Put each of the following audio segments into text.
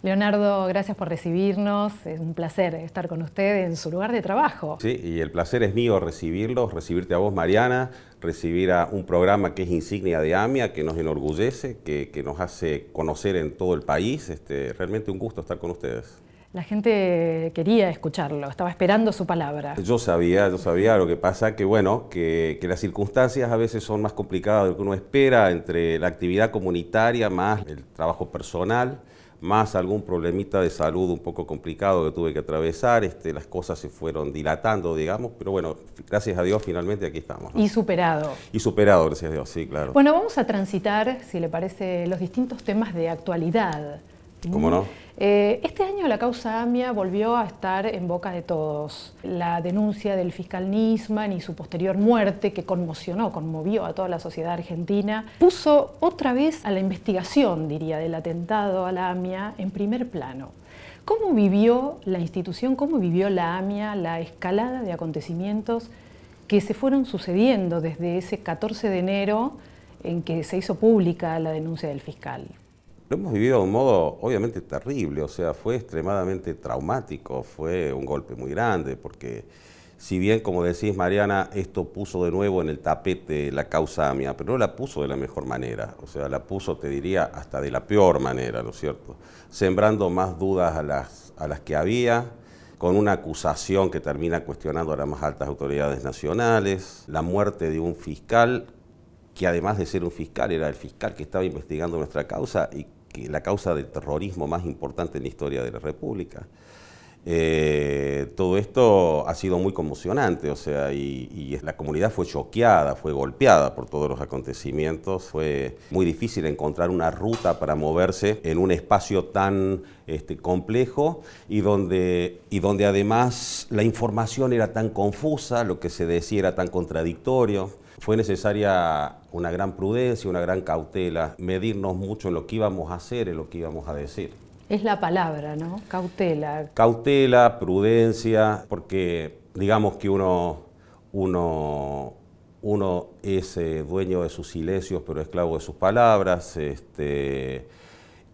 Leonardo, gracias por recibirnos. Es un placer estar con usted en su lugar de trabajo. Sí, y el placer es mío recibirte a vos, Mariana, recibir a un programa que es insignia de AMIA, que nos enorgullece, que nos hace conocer en todo el país. Realmente un gusto estar con ustedes. La gente quería escucharlo, estaba esperando su palabra. Yo sabía, lo que pasa que las circunstancias a veces son más complicadas de lo que uno espera, entre la actividad comunitaria más el trabajo personal, más algún problemita de salud un poco complicado que tuve que atravesar, las cosas se fueron dilatando, digamos, pero bueno, gracias a Dios finalmente aquí estamos, ¿no? Y superado. Y superado, gracias a Dios, sí, claro. Bueno, vamos a transitar, si le parece, los distintos temas de actualidad. ¿Cómo no? Este año la causa AMIA volvió a estar en boca de todos. La denuncia del fiscal Nisman y su posterior muerte, que conmovió a toda la sociedad argentina, puso otra vez a la investigación, diría, del atentado a la AMIA en primer plano. ¿Cómo vivió la institución, cómo vivió la AMIA la escalada de acontecimientos que se fueron sucediendo desde ese 14 de enero en que se hizo pública la denuncia del fiscal? Lo hemos vivido de un modo obviamente terrible, o sea, fue extremadamente traumático, fue un golpe muy grande, porque si bien, como decís, Mariana, esto puso de nuevo en el tapete la causa AMIA, pero no la puso de la mejor manera, o sea, la puso, te diría, hasta de la peor manera, ¿no es cierto? Sembrando más dudas a las que había, con una acusación que termina cuestionando a las más altas autoridades nacionales, la muerte de un fiscal, que además de ser un fiscal, era el fiscal que estaba investigando nuestra causa y que la causa del terrorismo más importante en la historia de la República. Todo esto ha sido muy conmocionante, o sea, y la comunidad fue choqueada, fue golpeada por todos los acontecimientos. Fue muy difícil encontrar una ruta para moverse en un espacio tan complejo y donde además la información era tan confusa, lo que se decía era tan contradictorio. Fue necesaria una gran prudencia, una gran cautela, medirnos mucho en lo que íbamos a hacer, en lo que íbamos a decir. Es la palabra, ¿no? Cautela. Cautela, prudencia, porque digamos que uno es dueño de sus silencios, pero esclavo de sus palabras.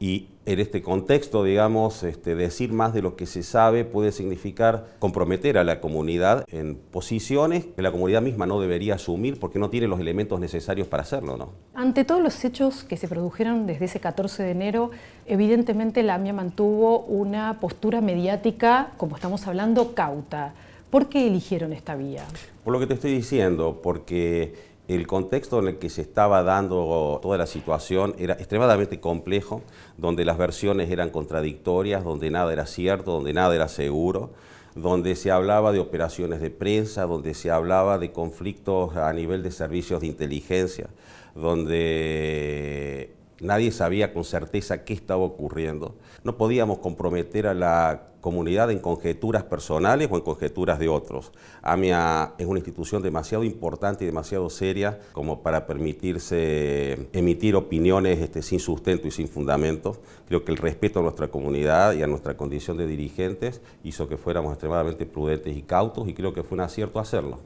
Y en este contexto, digamos, decir más de lo que se sabe puede significar comprometer a la comunidad en posiciones que la comunidad misma no debería asumir porque no tiene los elementos necesarios para hacerlo, ¿no? Ante todos los hechos que se produjeron desde ese 14 de enero, evidentemente la AMIA mantuvo una postura mediática, como estamos hablando, cauta. ¿Por qué eligieron esta vía? Por lo que te estoy diciendo, porque el contexto en el que se estaba dando toda la situación era extremadamente complejo, donde las versiones eran contradictorias, donde nada era cierto, donde nada era seguro, donde se hablaba de operaciones de prensa, donde se hablaba de conflictos a nivel de servicios de inteligencia, donde nadie sabía con certeza qué estaba ocurriendo. No podíamos comprometer a la comunidad en conjeturas personales o en conjeturas de otros. AMIA es una institución demasiado importante y demasiado seria como para permitirse emitir opiniones sin sustento y sin fundamento. Creo que el respeto a nuestra comunidad y a nuestra condición de dirigentes hizo que fuéramos extremadamente prudentes y cautos, y creo que fue un acierto hacerlo.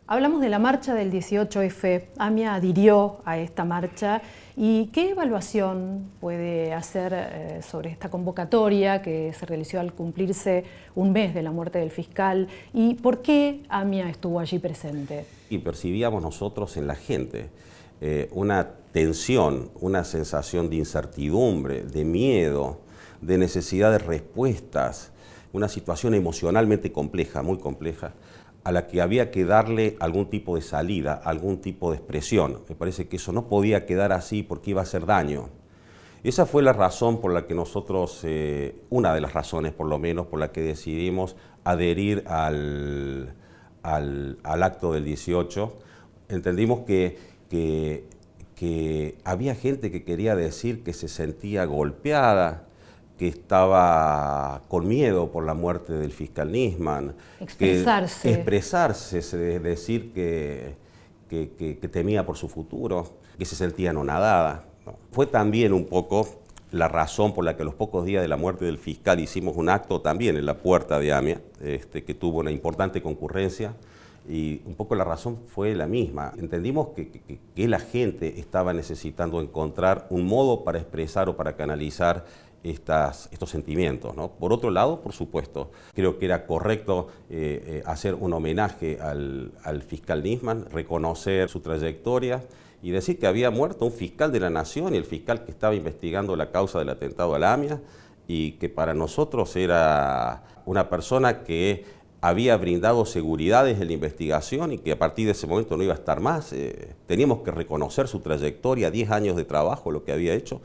Hablamos de la marcha del 18F. AMIA adhirió a esta marcha. ¿Y qué evaluación puede hacer sobre esta convocatoria que se realizó al cumplirse un mes de la muerte del fiscal? ¿Y por qué AMIA estuvo allí presente? Y percibíamos nosotros en la gente una tensión, una sensación de incertidumbre, de miedo, de necesidad de respuestas, una situación emocionalmente compleja, muy compleja, a la que había que darle algún tipo de salida, algún tipo de expresión. Me parece que eso no podía quedar así porque iba a hacer daño. Esa fue la razón por la que nosotros, una de las razones por lo menos, por la que decidimos adherir al acto del 18. Entendimos que había gente que quería decir que se sentía golpeada, que estaba con miedo por la muerte del fiscal Nisman. Expresarse, decir que temía por su futuro, que se sentía anonadada. ¿No? Fue también un poco la razón por la que a los pocos días de la muerte del fiscal hicimos un acto también en la puerta de AMIA, que tuvo una importante concurrencia, y un poco la razón fue la misma. Entendimos que la gente estaba necesitando encontrar un modo para expresar o para canalizar estos sentimientos, ¿no? Por otro lado, por supuesto, creo que era correcto hacer un homenaje al fiscal Nisman, reconocer su trayectoria y decir que había muerto un fiscal de la Nación y el fiscal que estaba investigando la causa del atentado a la AMIA, y que para nosotros era una persona que había brindado seguridades en la investigación y que a partir de ese momento no iba a estar más. Teníamos que reconocer su trayectoria, 10 años de trabajo, lo que había hecho,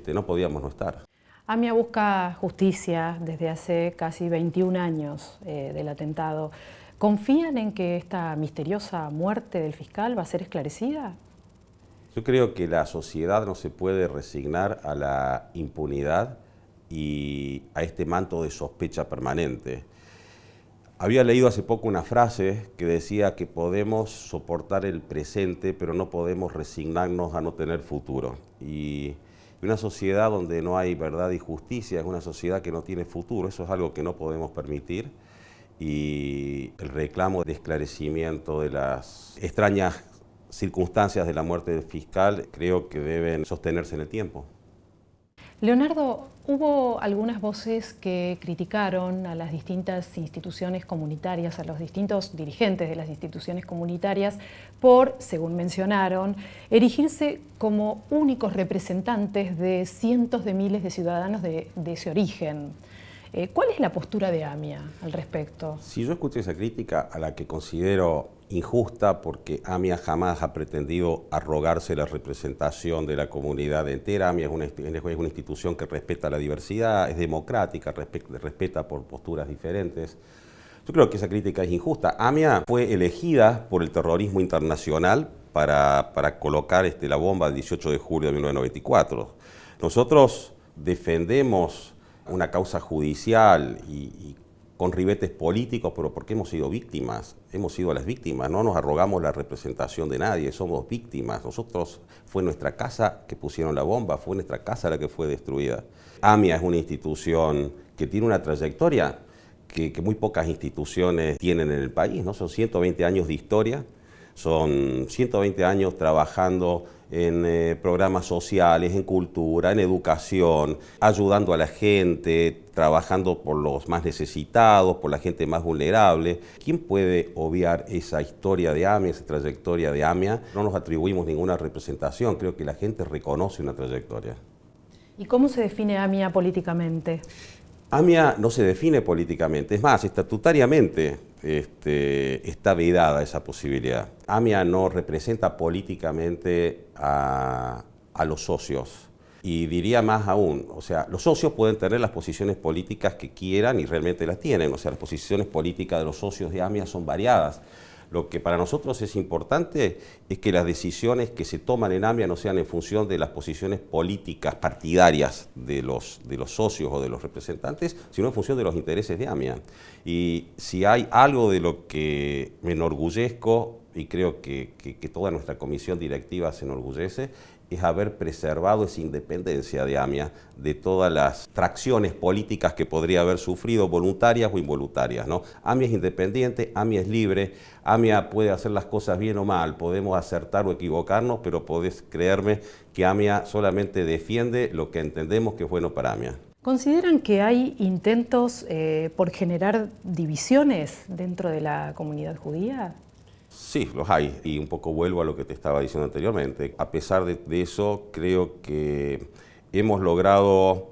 no podíamos no estar. AMIA busca justicia desde hace casi 21 años del atentado. ¿Confían en que esta misteriosa muerte del fiscal va a ser esclarecida? Yo creo que la sociedad no se puede resignar a la impunidad y a este manto de sospecha permanente. Había leído hace poco una frase que decía que podemos soportar el presente, pero no podemos resignarnos a no tener futuro. Y una sociedad donde no hay verdad y justicia es una sociedad que no tiene futuro. Eso es algo que no podemos permitir. Y el reclamo de esclarecimiento de las extrañas circunstancias de la muerte del fiscal creo que deben sostenerse en el tiempo. Leonardo, hubo algunas voces que criticaron a las distintas instituciones comunitarias, a los distintos dirigentes de las instituciones comunitarias por, según mencionaron, erigirse como únicos representantes de cientos de miles de ciudadanos de ese origen. ¿Cuál es la postura de AMIA al respecto? Si yo escuché esa crítica, a la que considero injusta, porque AMIA jamás ha pretendido arrogarse la representación de la comunidad entera. AMIA es una institución que respeta la diversidad, es democrática, respeta por posturas diferentes. Yo creo que esa crítica es injusta. AMIA fue elegida por el terrorismo internacional para colocar la bomba el 18 de julio de 1994. Nosotros defendemos una causa judicial y con ribetes políticos, pero porque hemos sido víctimas, hemos sido las víctimas, no nos arrogamos la representación de nadie, somos víctimas. Nosotros, fue nuestra casa que pusieron la bomba, fue nuestra casa la que fue destruida. AMIA es una institución que tiene una trayectoria que muy pocas instituciones tienen en el país, ¿no? Son 120 años de historia, son 120 años trabajando en programas sociales, en cultura, en educación, ayudando a la gente, trabajando por los más necesitados, por la gente más vulnerable. ¿Quién puede obviar esa historia de AMIA, esa trayectoria de AMIA? No nos atribuimos ninguna representación, creo que la gente reconoce una trayectoria. ¿Y cómo se define AMIA políticamente? AMIA no se define políticamente, es más, estatutariamente está vedada esa posibilidad. AMIA no representa políticamente a los socios. Y diría más aún, o sea, los socios pueden tener las posiciones políticas que quieran y realmente las tienen. O sea, las posiciones políticas de los socios de AMIA son variadas. Lo que para nosotros es importante es que las decisiones que se toman en AMIA no sean en función de las posiciones políticas partidarias de los socios o de los representantes, sino en función de los intereses de AMIA. Y si hay algo de lo que me enorgullezco, y creo que toda nuestra comisión directiva se enorgullece, es haber preservado esa independencia de AMIA de todas las tracciones políticas que podría haber sufrido, voluntarias o involuntarias, ¿no? AMIA es independiente, AMIA es libre, AMIA puede hacer las cosas bien o mal, podemos acertar o equivocarnos, pero podés creerme que AMIA solamente defiende lo que entendemos que es bueno para AMIA. ¿Consideran que hay intentos por generar divisiones dentro de la comunidad judía? Sí, los hay, y un poco vuelvo a lo que te estaba diciendo anteriormente. A pesar de eso, creo que hemos logrado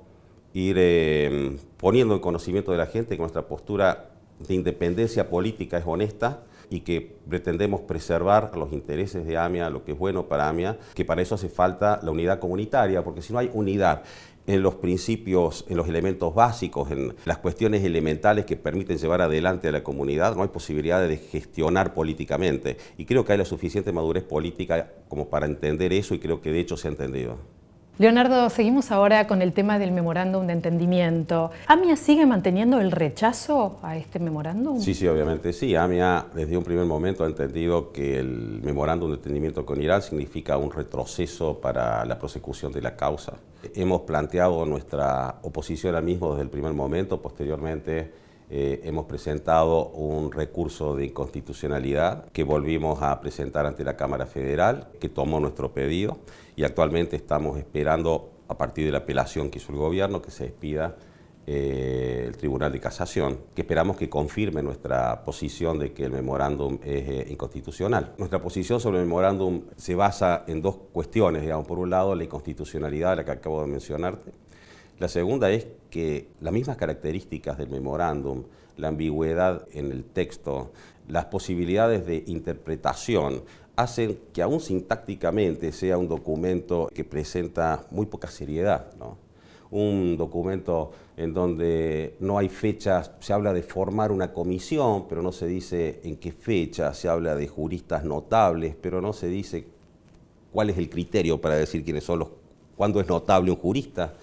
ir poniendo en conocimiento de la gente que nuestra postura de independencia política es honesta y que pretendemos preservar los intereses de AMIA, lo que es bueno para AMIA, que para eso hace falta la unidad comunitaria, porque si no hay unidad en los principios, en los elementos básicos, en las cuestiones elementales que permiten llevar adelante a la comunidad, no hay posibilidad de gestionar políticamente. Y creo que hay la suficiente madurez política como para entender eso, y creo que de hecho se ha entendido. Leonardo, seguimos ahora con el tema del memorándum de entendimiento. ¿AMIA sigue manteniendo el rechazo a este memorándum? Sí, obviamente sí. AMIA desde un primer momento ha entendido que el memorándum de entendimiento con Irán significa un retroceso para la prosecución de la causa. Hemos planteado nuestra oposición al mismo desde el primer momento. Posteriormente hemos presentado un recurso de inconstitucionalidad que volvimos a presentar ante la Cámara Federal, que tomó nuestro pedido, y actualmente estamos esperando a partir de la apelación que hizo el gobierno, que se despida el Tribunal de Casación, que esperamos que confirme nuestra posición de que el memorándum es inconstitucional. Nuestra posición sobre el memorándum se basa en dos cuestiones, digamos. Por un lado, la inconstitucionalidad, la que acabo de mencionarte. La segunda es que las mismas características del memorándum, la ambigüedad en el texto, las posibilidades de interpretación, hacen que aún sintácticamente sea un documento que presenta muy poca seriedad, ¿no? Un documento en donde no hay fechas, se habla de formar una comisión, pero no se dice en qué fecha, se habla de juristas notables, pero no se dice cuál es el criterio para decir cuándo es notable un jurista.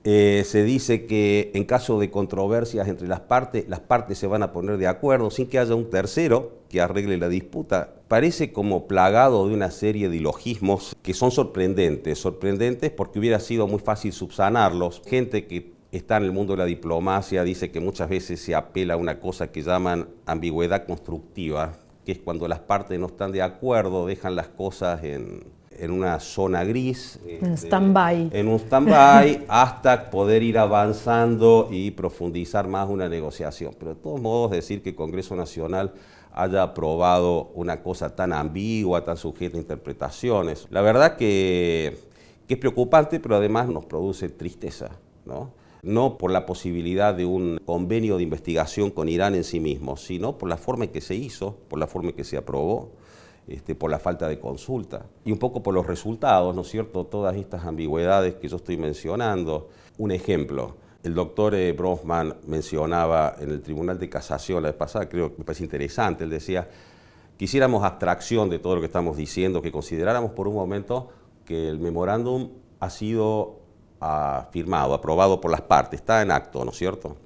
Se dice que en caso de controversias entre las partes se van a poner de acuerdo sin que haya un tercero que arregle la disputa. Parece como plagado de una serie de ilogismos que son sorprendentes porque hubiera sido muy fácil subsanarlos. Gente que está en el mundo de la diplomacia dice que muchas veces se apela a una cosa que llaman ambigüedad constructiva, que es cuando las partes no están de acuerdo, dejan las cosas en una zona gris, en stand-by. En un stand-by hasta poder ir avanzando y profundizar más una negociación. Pero de todos modos decir que el Congreso Nacional haya aprobado una cosa tan ambigua, tan sujeta a interpretaciones, la verdad que es preocupante, pero además nos produce tristeza, ¿no? No por la posibilidad de un convenio de investigación con Irán en sí mismo, sino por la forma en que se hizo, por la forma en que se aprobó. Por la falta de consulta y un poco por los resultados, ¿no es cierto? Todas estas ambigüedades que yo estoy mencionando. Un ejemplo, el doctor Bronfman mencionaba en el Tribunal de Casación la vez pasada, creo que me parece interesante, él decía, quisiéramos abstracción de todo lo que estamos diciendo, que consideráramos por un momento que el memorándum ha sido firmado, aprobado por las partes, está en acto, ¿no es cierto?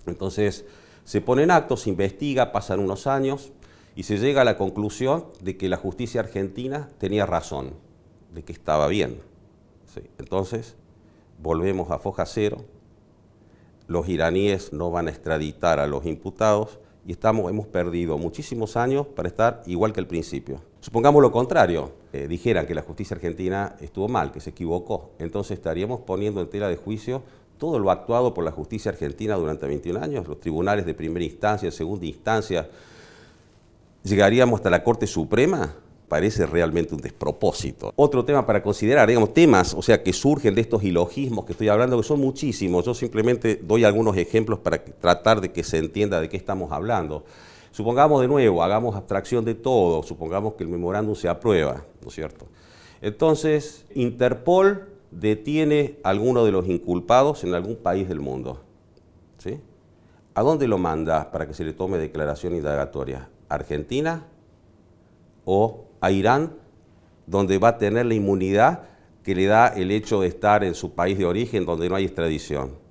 Entonces, se pone en acto, se investiga, pasan unos años, y se llega a la conclusión de que la justicia argentina tenía razón, de que estaba bien. Sí. Entonces, volvemos a foja cero, los iraníes no van a extraditar a los imputados y hemos perdido muchísimos años para estar igual que al principio. Supongamos lo contrario, dijeran que la justicia argentina estuvo mal, que se equivocó, entonces estaríamos poniendo en tela de juicio todo lo actuado por la justicia argentina durante 21 años, los tribunales de primera instancia, segunda instancia. ¿Llegaríamos hasta la Corte Suprema? Parece realmente un despropósito. Otro tema para considerar, digamos, temas, o sea, que surgen de estos ilogismos que estoy hablando, que son muchísimos. Yo simplemente doy algunos ejemplos para tratar de que se entienda de qué estamos hablando. Supongamos de nuevo, hagamos abstracción de todo, supongamos que el memorándum se aprueba, ¿no es cierto? Entonces, Interpol detiene a alguno de los inculpados en algún país del mundo, ¿sí? ¿A dónde lo manda para que se le tome declaración indagatoria? ¿Argentina o a Irán, donde va a tener la inmunidad que le da el hecho de estar en su país de origen, donde no hay extradición?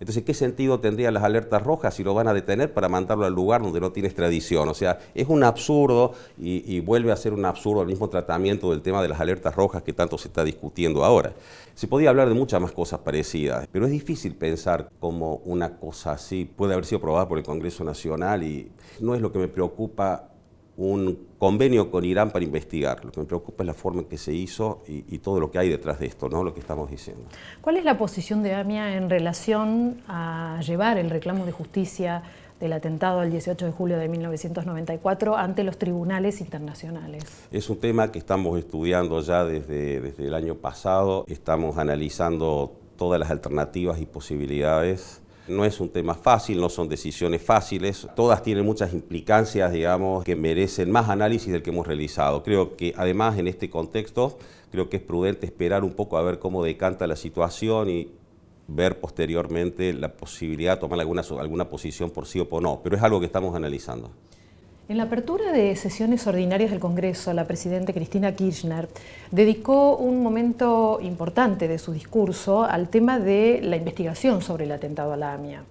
Entonces, ¿qué sentido tendrían las alertas rojas si lo van a detener para mandarlo al lugar donde no tiene extradición? O sea, es un absurdo y vuelve a ser un absurdo el mismo tratamiento del tema de las alertas rojas que tanto se está discutiendo ahora. Se podía hablar de muchas más cosas parecidas, pero es difícil pensar cómo una cosa así puede haber sido aprobada por el Congreso Nacional y no es lo que me preocupa un convenio con Irán para investigar. Lo que me preocupa es la forma en que se hizo y todo lo que hay detrás de esto, ¿no? Lo que estamos diciendo. ¿Cuál es la posición de AMIA en relación a llevar el reclamo de justicia del atentado del 18 de julio de 1994 ante los tribunales internacionales? Es un tema que estamos estudiando ya desde el año pasado. Estamos analizando todas las alternativas y posibilidades. No es un tema fácil, no son decisiones fáciles, todas tienen muchas implicancias, digamos, que merecen más análisis del que hemos realizado. Creo que además en este contexto, creo que es prudente esperar un poco a ver cómo decanta la situación y ver posteriormente la posibilidad de tomar alguna posición por sí o por no, pero es algo que estamos analizando. En la apertura de sesiones ordinarias del Congreso, la presidenta Cristina Kirchner dedicó un momento importante de su discurso al tema de la investigación sobre el atentado a la AMIA.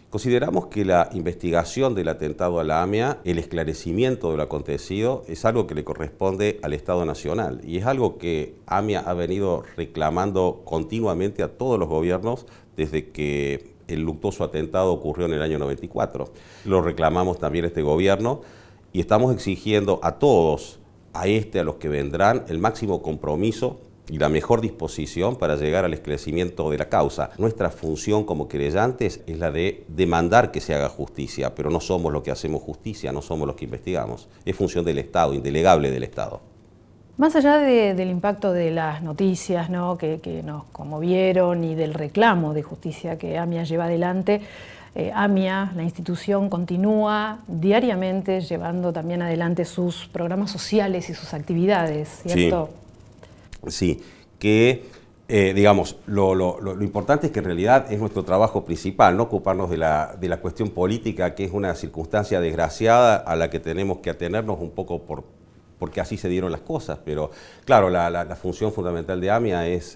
Consideramos que la investigación del atentado a la AMIA, el esclarecimiento de lo acontecido, es algo que le corresponde al Estado Nacional y es algo que AMIA ha venido reclamando continuamente a todos los gobiernos desde que el luctuoso atentado ocurrió en el año 94. Lo reclamamos también este gobierno y estamos exigiendo a todos, a los que vendrán, el máximo compromiso y la mejor disposición para llegar al esclarecimiento de la causa. Nuestra función como querellantes es la de demandar que se haga justicia, pero no somos los que hacemos justicia, no somos los que investigamos. Es función del Estado, indelegable del Estado. Más allá del impacto de las noticias, ¿no?, que nos conmovieron y del reclamo de justicia que AMIA lleva adelante, AMIA, la institución, continúa diariamente llevando también adelante sus programas sociales y sus actividades, ¿cierto? Sí, que digamos, lo importante es que en realidad es nuestro trabajo principal, no ocuparnos de la cuestión política, que es una circunstancia desgraciada a la que tenemos que atenernos un poco porque así se dieron las cosas, pero claro, la función fundamental de AMIA es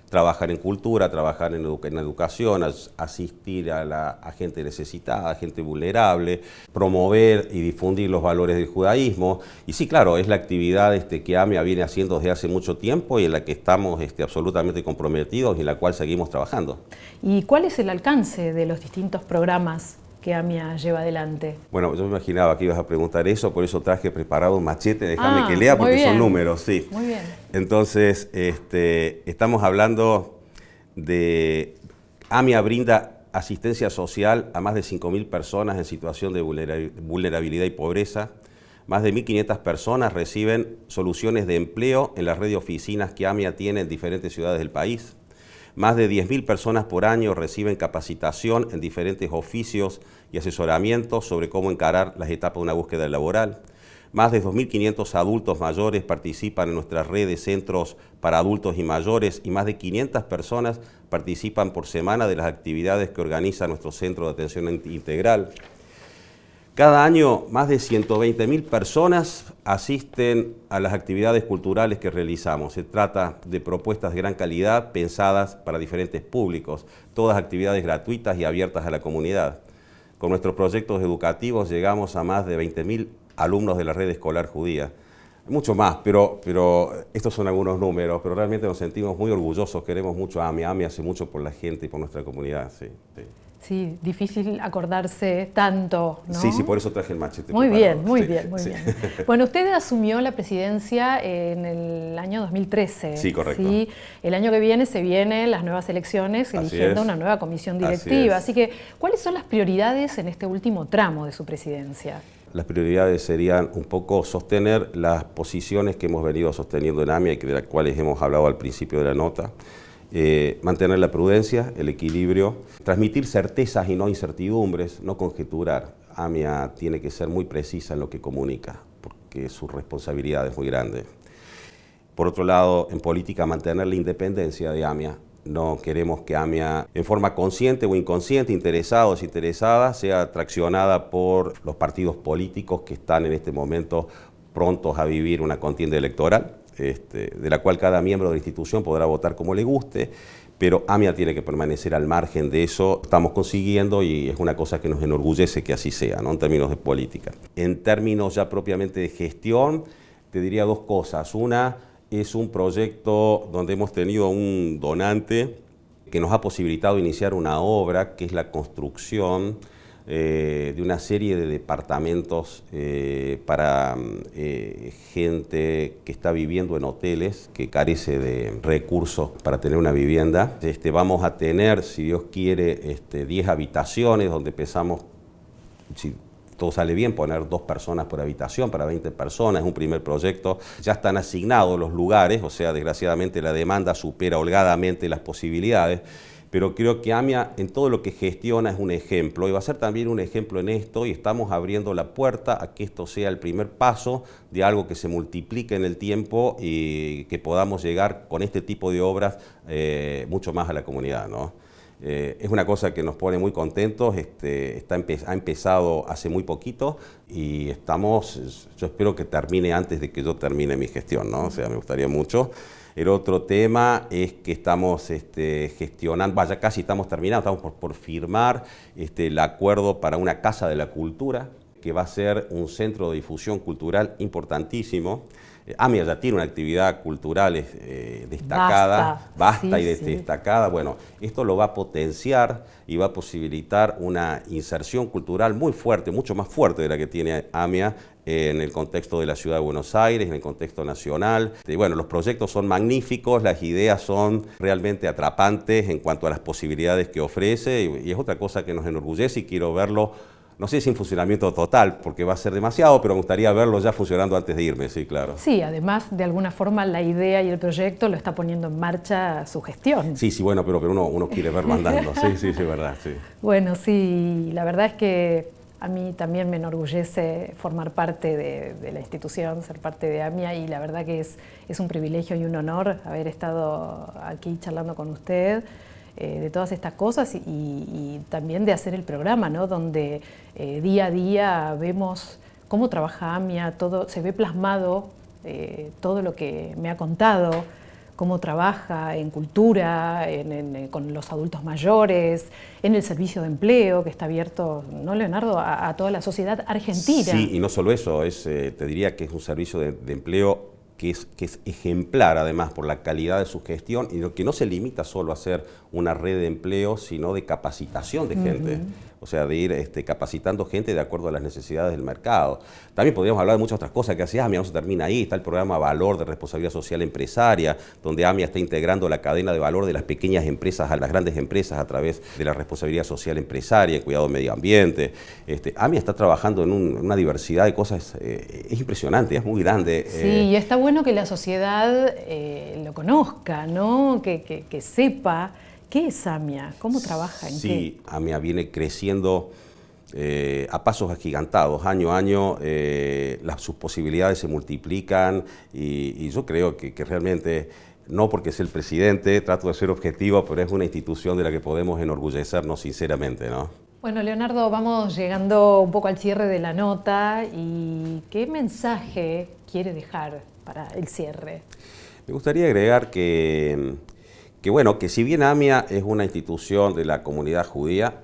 trabajar en cultura, trabajar en educación, asistir a gente necesitada, a gente vulnerable, promover y difundir los valores del judaísmo. Y sí, claro, es la actividad que AMIA viene haciendo desde hace mucho tiempo y en la que estamos absolutamente comprometidos y en la cual seguimos trabajando. ¿Y cuál es el alcance de los distintos programas que AMIA lleva adelante? Bueno, yo me imaginaba que ibas a preguntar eso, por eso traje preparado un machete, déjame que lea porque son números, sí. Muy bien. Entonces, estamos hablando de AMIA brinda asistencia social a más de 5.000 personas en situación de vulnerabilidad y pobreza. Más de 1.500 personas reciben soluciones de empleo en la red de oficinas que AMIA tiene en diferentes ciudades del país. Más de 10.000 personas por año reciben capacitación en diferentes oficios y asesoramientos sobre cómo encarar las etapas de una búsqueda laboral. Más de 2.500 adultos mayores participan en nuestra red de centros para adultos y mayores y más de 500 personas participan por semana de las actividades que organiza nuestro Centro de Atención Integral. Cada año, más de 120.000 personas asisten a las actividades culturales que realizamos. Se trata de propuestas de gran calidad pensadas para diferentes públicos, todas actividades gratuitas y abiertas a la comunidad. Con nuestros proyectos educativos llegamos a más de 20.000 alumnos de la red escolar judía. Mucho más, pero estos son algunos números, pero realmente nos sentimos muy orgullosos, queremos mucho a AMIA. AMIA hace mucho por la gente y por nuestra comunidad, sí. Sí, difícil acordarse tanto, ¿no? Sí, por eso traje el machete. Muy bien. Bueno, usted asumió la presidencia en el año 2013. Sí, correcto. ¿Sí? El año que viene se vienen las nuevas elecciones, eligiendo una nueva comisión directiva. Así que, ¿cuáles son las prioridades en este último tramo de su presidencia? Las prioridades serían un poco sostener las posiciones que hemos venido sosteniendo en AMIA y de las cuales hemos hablado al principio de la nota. Mantener la prudencia, el equilibrio, transmitir certezas y no incertidumbres, no conjeturar. AMIA tiene que ser muy precisa en lo que comunica, porque su responsabilidad es muy grande. Por otro lado, en política, mantener la independencia de AMIA. No queremos que AMIA, en forma consciente o inconsciente, interesada o desinteresada, sea traccionada por los partidos políticos que están en este momento prontos a vivir una contienda electoral. De la cual cada miembro de la institución podrá votar como le guste, pero AMIA tiene que permanecer al margen de eso. Estamos consiguiendo y es una cosa que nos enorgullece que así sea, ¿no? En términos de política. En términos ya propiamente de gestión, te diría dos cosas. Una es un proyecto donde hemos tenido un donante que nos ha posibilitado iniciar una obra que es la construcción de una serie de departamentos para gente que está viviendo en hoteles, que carece de recursos para tener una vivienda. Vamos a tener, si Dios quiere, 10 habitaciones donde pensamos, si todo sale bien, poner 2 personas por habitación para 20 personas, es un primer proyecto. Ya están asignados los lugares, o sea, desgraciadamente la demanda supera holgadamente las posibilidades. Pero creo que AMIA en todo lo que gestiona es un ejemplo y va a ser también un ejemplo en esto y estamos abriendo la puerta a que esto sea el primer paso de algo que se multiplique en el tiempo y que podamos llegar con este tipo de obras mucho más a la comunidad, ¿no? Es una cosa que nos pone muy contentos, ha empezado hace muy poquito y yo espero que termine antes de que yo termine mi gestión, ¿no? O sea, me gustaría mucho. El otro tema es que estamos gestionando, ya casi estamos terminando, estamos por firmar el acuerdo para una Casa de la Cultura, que va a ser un centro de difusión cultural importantísimo. AMIA ya tiene una actividad cultural destacada, vasta sí, y sí. destacada. Bueno, esto lo va a potenciar y va a posibilitar una inserción cultural muy fuerte, mucho más fuerte de la que tiene AMIA en el contexto de la ciudad de Buenos Aires, en el contexto nacional. Y bueno, los proyectos son magníficos, las ideas son realmente atrapantes en cuanto a las posibilidades que ofrece y es otra cosa que nos enorgullece y quiero verlo, no sé si en funcionamiento total, porque va a ser demasiado, pero me gustaría verlo ya funcionando antes de irme, sí, claro. Sí, además, de alguna forma, la idea y el proyecto lo está poniendo en marcha su gestión. Sí, sí, bueno, pero uno quiere verlo andando, sí, sí, sí, verdad, sí. Bueno, sí, la verdad es que a mí también me enorgullece formar parte de la institución, ser parte de AMIA, y la verdad que es un privilegio y un honor haber estado aquí charlando con usted de todas estas cosas y también de hacer el programa, ¿no? Donde día a día vemos cómo trabaja AMIA, todo, se ve plasmado todo lo que me ha contado, cómo trabaja en cultura, con los adultos mayores, en el servicio de empleo que está abierto, ¿no, Leonardo?, a toda la sociedad argentina. Sí, y no solo eso, te diría que es un servicio de empleo que es ejemplar además por la calidad de su gestión y que no se limita solo a ser una red de empleo, sino de capacitación de gente. O sea, de ir capacitando gente de acuerdo a las necesidades del mercado. También podríamos hablar de muchas otras cosas que hace AMIA, no se termina ahí. Está el programa Valor de Responsabilidad Social Empresaria, donde AMIA está integrando la cadena de valor de las pequeñas empresas a las grandes empresas a través de la responsabilidad social empresaria, el cuidado del medio ambiente. AMIA está trabajando en una diversidad de cosas, es impresionante, es muy grande. Sí, y está bueno que la sociedad lo conozca, ¿no? Que sepa. ¿Qué es AMIA? ¿Cómo trabaja? ¿En sí, qué? AMIA viene creciendo a pasos agigantados, año a año, sus posibilidades se multiplican y yo creo que realmente, no porque sea el presidente, trato de ser objetivo, pero es una institución de la que podemos enorgullecernos sinceramente, ¿no? Bueno, Leonardo, vamos llegando un poco al cierre de la nota y ¿qué mensaje quiere dejar para el cierre? Me gustaría agregar que bueno, que si bien AMIA es una institución de la comunidad judía,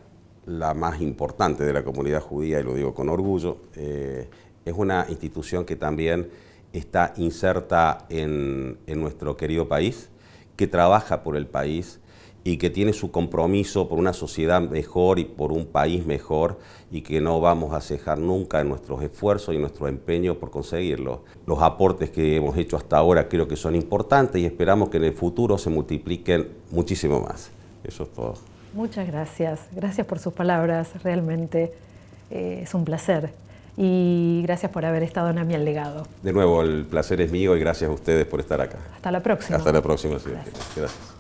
la más importante de la comunidad judía, y lo digo con orgullo, es una institución que también está inserta en nuestro querido país, que trabaja por el país y que tiene su compromiso por una sociedad mejor y por un país mejor y que no vamos a cejar nunca en nuestros esfuerzos y nuestro empeño por conseguirlo. Los aportes que hemos hecho hasta ahora creo que son importantes y esperamos que en el futuro se multipliquen muchísimo más. Eso es todo. Muchas gracias. Gracias por sus palabras. Realmente es un placer. Y gracias por haber estado en AMIA al Legado. De nuevo, el placer es mío y gracias a ustedes por estar acá. Hasta la próxima. Hasta la próxima, sí. Gracias.